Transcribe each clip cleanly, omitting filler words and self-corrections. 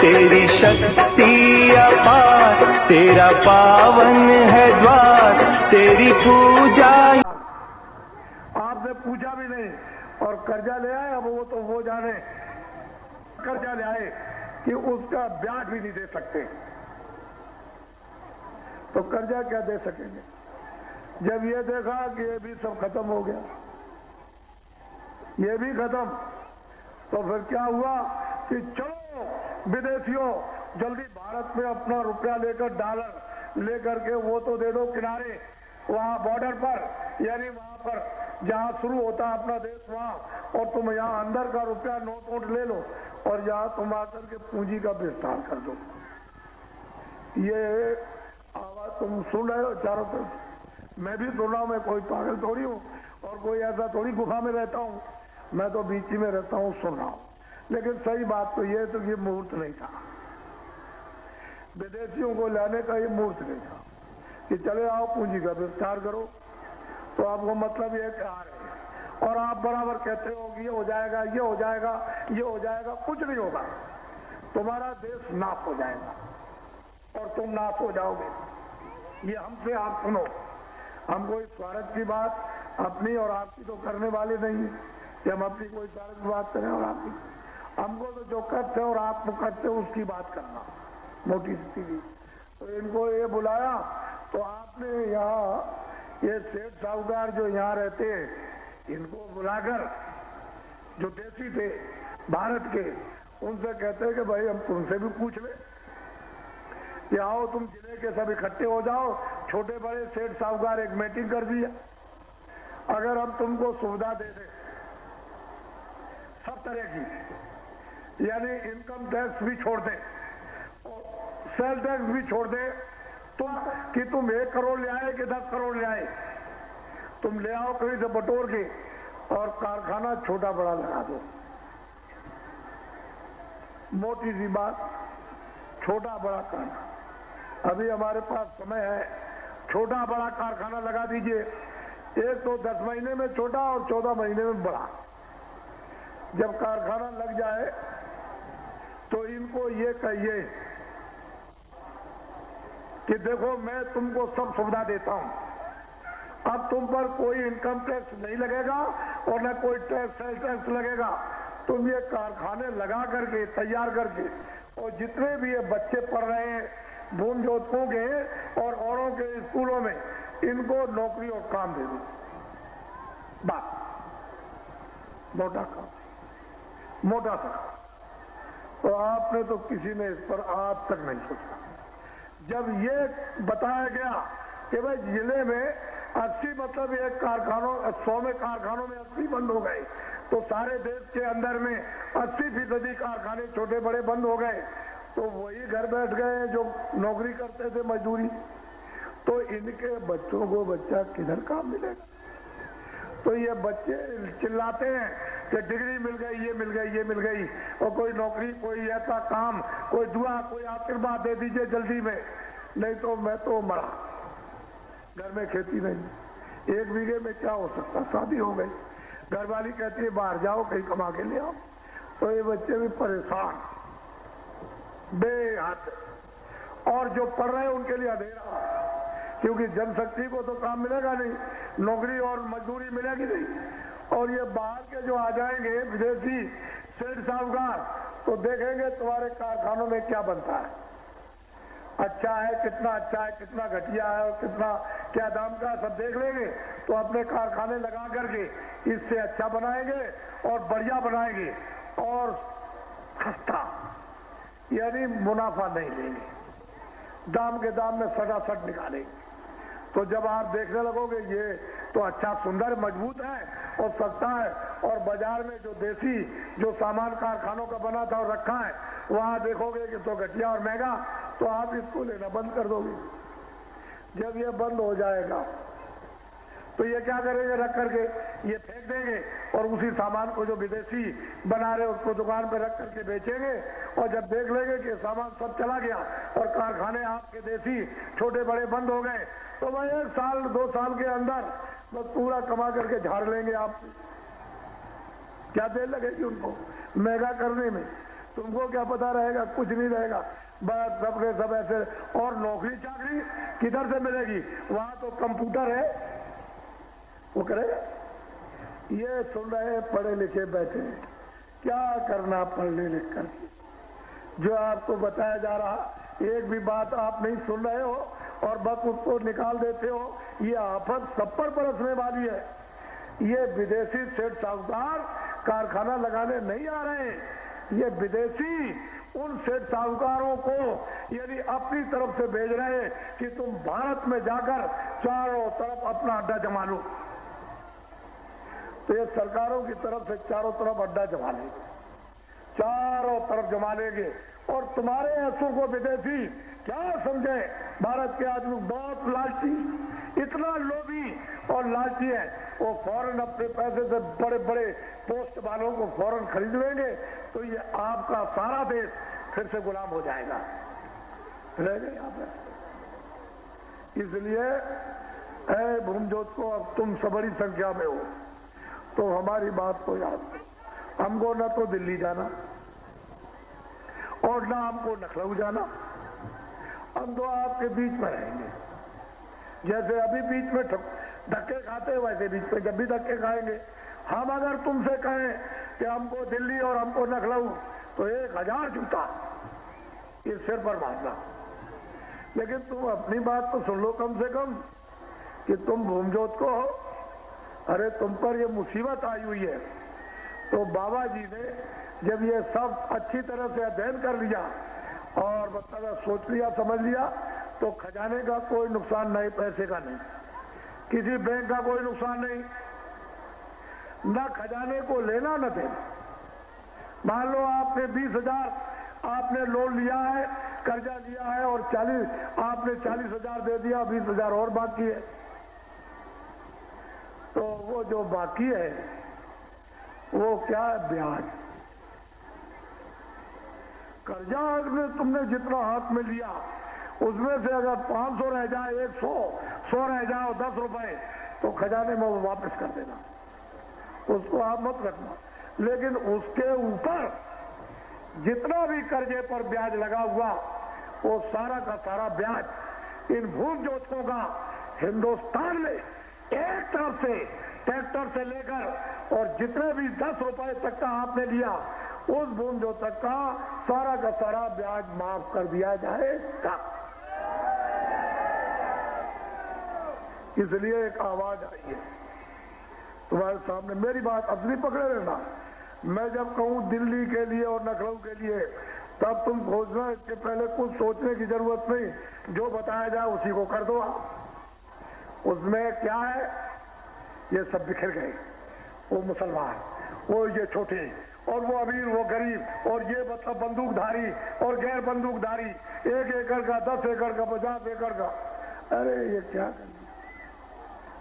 तेरी शक्ति अपार, तेरा पावन है द्वार, तेरी पूजा। आपने पूछा भी नहीं और कर्जा ले आए। अब वो तो वो जाने कर्जा ले आए कि उसका ब्याज भी नहीं दे सकते, तो कर्जा क्या दे सकेंगे। जब ये देखा कि ये भी सब खत्म हो गया, ये भी खत्म, तो फिर क्या हुआ कि चलो विदेशियों जल्दी भारत में अपना रुपया लेकर, डॉलर लेकर के वो तो दे दो किनारे, वहां बॉर्डर पर, यानी वहां पर जहां शुरू होता है अपना देश वहां, और तुम यहाँ अंदर का रुपया नोट वोट ले लो और यहाँ तुम आकर के पूंजी का विस्तार कर दो। ये आवाज तुम सुन रहे हो चारों तरफ, मैं भी सुन रहा हूं। मैं कोई पागल थोड़ी हूँ और कोई ऐसा थोड़ी गुफा में रहता हूँ, मैं तो बीच में रहता हूँ, सुन रहा हूँ। लेकिन सही बात तो ये तो ये मुहूर्त नहीं था, विदेशियों को लाने का ये मुहूर्त नहीं था कि चले आओ पूंजी का विस्तार करो। तो आपको मतलब ये कि आ रहे और आप बराबर कहते हो कि ये हो जाएगा, ये हो जाएगा, ये हो जाएगा। कुछ नहीं होगा, तुम्हारा देश नाश हो जाएगा और तुम नाश हो जाओगे। ये हमसे आप सुनो, हम कोई स्वार्थ की बात अपनी और आपकी तो करने वाले नहीं कि हम अपनी कोई स्वार्थ की बात करें और आपकी। हमको तो जो करते और आप करते उसकी बात करना, मोटी स्थिति। तो इनको ये बुलाया, तो आपने यहाँ ये सेठ साहूकार जो यहाँ रहते हैं इनको बुलाकर, जो देसी थे भारत के, उनसे कहते हैं कि भाई हम तुमसे भी पूछ ले कि आओ तुम जिले के सब इकट्ठे हो जाओ, छोटे बड़े सेठ साहूकार एक मीटिंग कर दिया। अगर हम तुमको सुविधा दे दें सब तरह की, यानी इनकम टैक्स भी छोड़ दें और सेल टैक्स भी छोड़ दें, तुम कि तुम 1 करोड़ ले आए कि 10 करोड़ ले आए, तुम ले आओ कहीं से बटोर के और कारखाना छोटा बड़ा लगा दो। मोटी सी बात, छोटा बड़ा कारखाना। अभी हमारे पास समय है, छोटा बड़ा कारखाना लगा दीजिए। एक तो 10 महीने में छोटा और 14 महीने में बड़ा। जब कारखाना लग जाए तो इनको ये कहिए कि देखो मैं तुमको सब सुविधा देता हूं, अब तुम पर कोई इनकम टैक्स नहीं लगेगा और न कोई सेल टैक्स लगेगा। तुम ये कारखाने लगा करके तैयार करके, और जितने भी ये बच्चे पढ़ रहे हैं भूम जोतकों के और औरों के स्कूलों में, इनको नौकरी और काम दे दो। बात मोटा काम, मोटा सा। तो आपने तो किसी ने इस पर आज तक नहीं सोचा। जब ये बताया गया कि भाई जिले में 80 मतलब एक कारखानों 100 में कारखानों में 80 बंद हो गए, तो सारे देश के अंदर में 80% कारखाने छोटे बड़े बंद हो गए, तो वही घर बैठ गए जो नौकरी करते थे मजदूरी। तो इनके बच्चों को बच्चा किधर काम मिलेगा। तो ये बच्चे चिल्लाते हैं कि डिग्री मिल गई, ये मिल गई, ये मिल गई, और कोई नौकरी, कोई ऐसा काम, कोई दुआ, कोई आशीर्वाद दे दीजिए जल्दी में, नहीं तो मैं तो मरा। घर में खेती नहीं, 1 बीघे में क्या हो सकता, शादी हो गई, घरवाली कहती है बाहर जाओ कहीं कमा के ले आओ। तो ये बच्चे भी परेशान बेहद, और जो पढ़ रहे हैं उनके लिए अंधेरा, क्योंकि जनशक्ति को तो काम मिलेगा नहीं, नौकरी और मजदूरी मिलेगी नहीं। और ये बाहर के जो आ जाएंगे विदेशी सेठ साहूकार, तो देखेंगे तुम्हारे कारखानों में क्या बनता है, अच्छा है, कितना अच्छा है, कितना घटिया है, और कितना क्या दाम का, सब देख लेंगे। तो अपने कारखाने लगा करके इससे अच्छा बनाएंगे और बढ़िया बनाएंगे और सस्ता, यानी मुनाफा नहीं लेंगे, दाम के दाम में सटासट निकालेंगे। तो जब आप देखने लगोगे ये तो अच्छा सुंदर मजबूत है और सस्ता है, और बाजार में जो देसी जो सामान कारखानों का बना था और रखा है, वहां देखोगे कि तो घटिया और महंगा, तो आप इसको लेना बंद कर दोगे। जब ये बंद हो जाएगा तो ये क्या करेंगे, रख करके ये फेंक देंगे और उसी सामान को जो विदेशी बना रहे उसको दुकान पे रख करके बेचेंगे। और जब देख लेंगे कि सामान सब चला गया और कारखाने आपके देसी छोटे बड़े बंद हो गए, तो भाई 1 साल 2 साल के अंदर बस पूरा कमा करके झाड़ लेंगे। आप क्या देर लगेगी उनको महंगा करने में। तुमको क्या पता रहेगा? कुछ नहीं रहेगा, बस सबके सब ऐसे। और नौकरी चाकरी किधर से मिलेगी? वहां तो कंप्यूटर है, वो करेगा। ये सुन रहे पढ़े लिखे बैठे, क्या करना पढ़ने लिख कर? जो आपको बताया जा रहा एक भी बात आप नहीं सुन रहे हो और बस उसको निकाल देते हो। ये आफत सब पर बरसने वाली है। ये विदेशी सेठ साहूकार कारखाना लगाने नहीं आ रहे हैं। ये विदेशी उन सेठ साहूकारों को यदि अपनी तरफ से भेज रहे हैं कि तुम भारत में जाकर चारों तरफ अपना अड्डा जमा लो, तो ये सरकारों की तरफ से चारों तरफ अड्डा जमा लेंगे, चारों तरफ जमा लेंगे। और तुम्हारे ऐसों को विदेशी क्या समझे? भारत के आदमी बहुत लालची, इतना लोभी और लालची है, वो फौरन अपने पैसे से बड़े बड़े पोस्ट वालों को फौरन खरीद लेंगे, तो ये आपका सारा देश फिर से गुलाम हो जाएगा, रहेगा यहाँ पे। इसलिए है भूमजोत को, अब तुम सबड़ी संख्या में हो तो हमारी बात को याद, हमको न तो दिल्ली जाना और ना हमको लखनऊ जाना, हम तो आपके बीच में रहेंगे। जैसे अभी बीच में धक्के खाते हैं वैसे बीच में जब भी धक्के खाएंगे। हम अगर तुमसे कहें कि हमको दिल्ली और हमको लखनऊ, तो 1000 जूता इस सिर पर मारना। लेकिन तुम अपनी बात तो सुन लो कम से कम कि तुम भूमजोत को हो। अरे तुम पर ये मुसीबत आई हुई है, तो बाबा जी ने जब ये सब अच्छी तरह से अध्ययन कर लिया और मतलब सोच लिया समझ लिया, तो खजाने का कोई नुकसान नहीं, पैसे का नहीं, किसी बैंक का कोई नुकसान नहीं, ना खजाने को लेना न देना। मान लो आपने 20,000 आपने लोन लिया है, कर्जा लिया है और आपने 40,000 दे दिया, 20,000 और बाकी है, तो वो जो बाकी है वो क्या है? ब्याज। कर्जा में तुमने जितना हाथ में लिया उसमें से अगर 500 रह जाए, 100 रह जाए, 10 रुपए, तो खजाने में वो वापस कर देना, उसको आप मत रखना। लेकिन उसके ऊपर जितना भी कर्जे पर ब्याज लगा हुआ, वो सारा का सारा ब्याज इन भूमजोतकों का हिंदुस्तान में एक तरफ से ट्रैक्टर से लेकर और जितने भी 10 रुपए तक का आपने लिया, उस भूमजोतक का सारा ब्याज माफ कर दिया जाएगा। इसलिए एक आवाज आई है तुम्हारे सामने, मेरी बात असली पकड़े रहना। मैं जब कहूं दिल्ली के लिए और लखनऊ के लिए, तब तुम खोजना, इसके पहले कुछ सोचने की जरूरत नहीं, जो बताया जाए उसी को कर दो। उसमें क्या है? ये सब बिखर गए, वो मुसलमान, वो ये छोटे और वो अमीर, वो गरीब, और ये मतलब बंदूकधारी और गैर बंदूकधारी, 1 एकड़ का, 10 एकड़ का, 50 एकड़ का। अरे ये क्या कर दिया?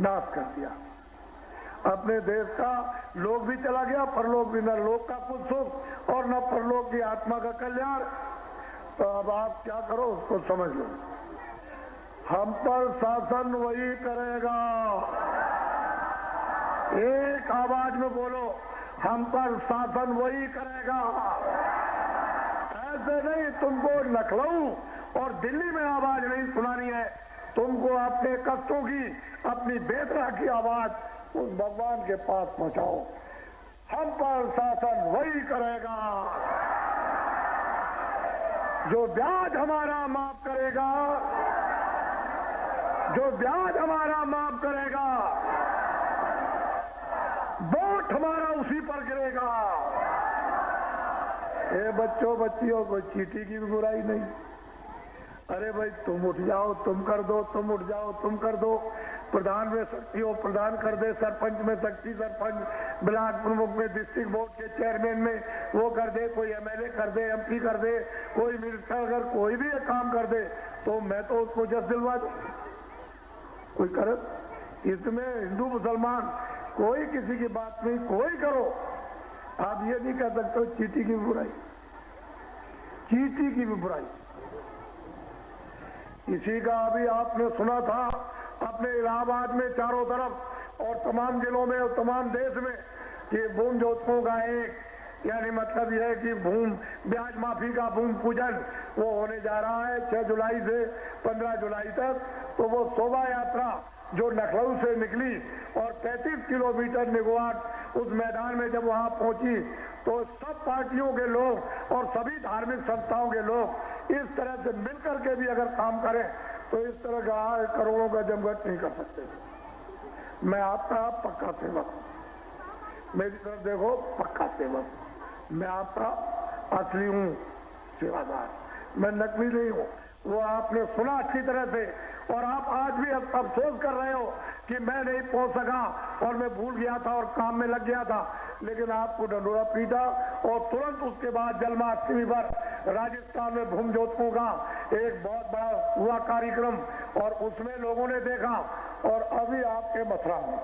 नाश कर दिया अपने देश का। लोग भी चला गया, परलोक भी, न लोक का कुछ सुख और न परलोक की आत्मा का कल्याण। तो अब आप क्या करो उसको समझ लो। हम पर शासन वही करेगा, एक आवाज में बोलो, हम पर शासन वही करेगा। ऐसे नहीं तुमको लखनऊ और दिल्ली में आवाज नहीं सुनानी है, तुमको अपने कष्टों की, अपनी बेदरा की आवाज उस भगवान के पास पहुंचाओ। हम पर शासन वही करेगा जो ब्याज हमारा माफ करेगा, जो ब्याज हमारा माफ करेगा, वोट हमारा उसी पर गिरेगा। ए बच्चों बच्चियों, कोई चीटी की भी बुराई नहीं। अरे भाई तुम उठ जाओ, तुम कर दो, तुम उठ जाओ, तुम कर दो। प्रधान में शक्ति हो, प्रधान कर दे, सरपंच में शक्ति, सरपंच, ब्लॉक प्रमुख में, डिस्ट्रिक्ट बोर्ड के चेयरमैन में वो कर दे, कोई एमएलए कर दे, एमपी कर दे, कोई मिनिस्टर, अगर कोई भी एक काम कर दे तो मैं तो उसको जस दिलवा दूं। कोई करे, इसमें हिंदू मुसलमान कोई किसी की बात नहीं, कोई करो। आप ये नहीं कह सकते चीटी की बुराई, चीटी की भी बुराई। इसी का अभी आपने सुना था अपने इलाहाबाद में चारों तरफ और तमाम जिलों में और तमाम देश में कि भूमजोतकों का एक यानी मतलब यह है कि ब्याज माफी का भूमि पूजन वो होने जा रहा है 6 जुलाई से 15 जुलाई तक। तो वो शोभा यात्रा जो लखनऊ से निकली और 35 किलोमीटर निगवाट उस मैदान में जब वहां पहुंची तो सब पार्टियों के लोग और सभी धार्मिक संस्थाओं के लोग इस तरह से मिलकर के भी अगर काम करें तो इस तरह का करोड़ों का जमघट नहीं कर सकते। मैं आपका पक्का सेवक, मेरी तरफ देखो, पक्का सेवक, मैं आपका असली हूँ सेवादार, मैं नकली नहीं हूँ। वो आपने सुना अच्छी तरह से और आप आज भी अफसोस कर रहे हो कि मैं नहीं पहुंच सका और मैं भूल गया था और काम में लग गया था, लेकिन आपको डंडोरा पीटा और तुरंत उसके बाद जन्माष्टमी पर राजस्थान में भूमि ज्योतकों का एक बहुत बड़ा हुआ कार्यक्रम और उसमें लोगों ने देखा। और अभी आपके मथुरा में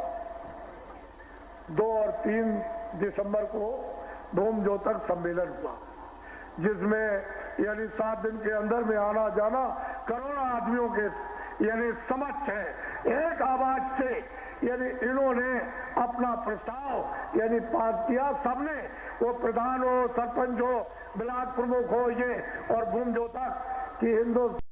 2 और 3 दिसंबर को भूमि ज्योतक सम्मेलन हुआ, जिसमें यानी 7 दिन के अंदर में आना जाना करोड़ों आदमियों के यानी समक्ष है, एक आवाज से यानी इन्होंने अपना प्रस्ताव यानी पास किया। सबने, वो प्रधान हो, सरपंच हो, ब्लॉक प्रमुख हो, ये और भूमि ज्योतक की हिंदुस्तान